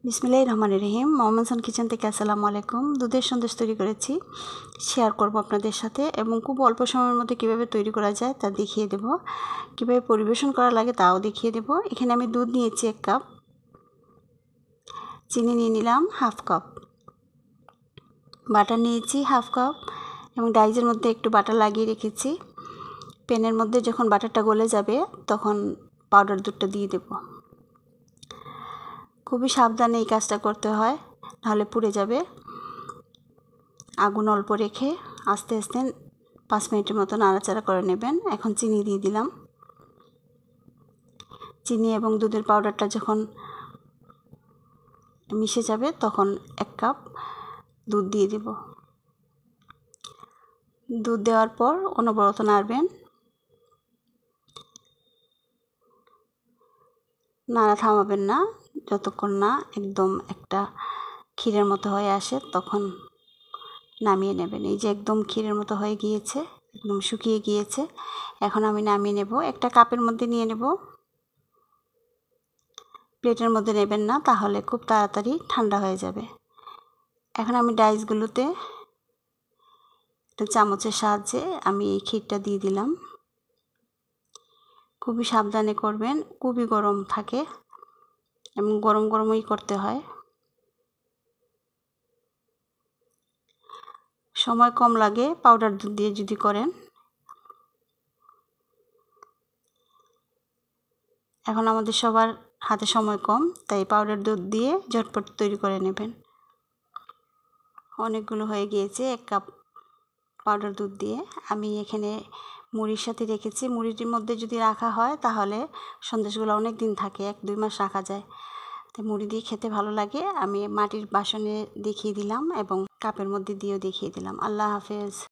বিসমিল্লাহির রহমানির রহিম। মোহাম্মদ কিচেন থেকে আসসালামু আলাইকুম। দুধের সন্দেশ তৈরি করেছি, শেয়ার করব আপনাদের সাথে এবং খুব অল্প সময়ের মধ্যে কিভাবে তৈরি করা যায় তা দেখিয়ে দেব, কিভাবে পরিবেশন করা লাগে তাও দেখিয়ে দেব। এখানে আমি দুধ নিয়েছি 1 কাপ, চিনি নিয়ে নিলাম 1/2 কাপ, বাটার নিয়েছি 1/2 কাপ এবং ডাইজের মধ্যে একটু বাটার লাগিয়ে রেখেছি। প্যানের মধ্যে যখন বাটারটা গলে যাবে তখন পাউডার দুধটা দিয়ে দেব। খুবই সাবধানে এই কাজটা করতে হয়, নাহলে পুড়ে যাবে। আগুন অল্প রেখে আস্তে আস্তে 5 মিনিটের মতো নাড়াচাড়া করে নেবেন। এখন চিনি দিয়ে দিলাম। চিনি এবং দুধের পাউডারটা যখন মিশে যাবে তখন 1 কাপ দুধ দিয়ে দেব। দুধ দেওয়ার পর অনবরত নাড়বেন, নাড়া থামাবেন না যতক্ষণ না একদম একটা ক্ষীরের মতো হয়ে আসে, তখন নামিয়ে নেবেন। এই যে একদম ক্ষীরের মতো হয়ে গিয়েছে, একদম শুকিয়ে গিয়েছে। এখন আমি নামিয়ে নেব। একটা কাপের মধ্যে নিয়ে নেব, প্লেটের মধ্যে নেবেন না, তাহলে খুব তাড়াতাড়ি ঠান্ডা হয়ে যাবে। এখন আমি ডাইসগুলোতে একটা চামচের সাহায্যে আমি এই ক্ষীরটা দিয়ে দিলাম। খুবই সাবধানে করবেন, খুবই গরম থাকে এবং গরম গরমই করতে হয়। সময় কম লাগে পাউডার দুধ দিয়ে যদি করেন। এখন আমাদের সবার হাতে সময় কম, তাই পাউডার দুধ দিয়ে ঝটপট তৈরি করে নেবেন। অনেকগুলো হয়ে গিয়েছে 1 কাপ পাউডার দুধ দিয়ে। আমি এখানে মুড়ির সাথে রেখেছি। মুড়িটির মধ্যে যদি রাখা হয় তাহলে সন্দেশগুলো অনেক দিন থাকে, 1-2 মাস রাখা যায়। তাই মুড়ি দিয়ে খেতে ভালো লাগে। আমি মাটির বাসনে দেখিয়ে দিলাম এবং কাপের মধ্যে দিয়েও দেখিয়ে দিলাম। আল্লাহ হাফেজ।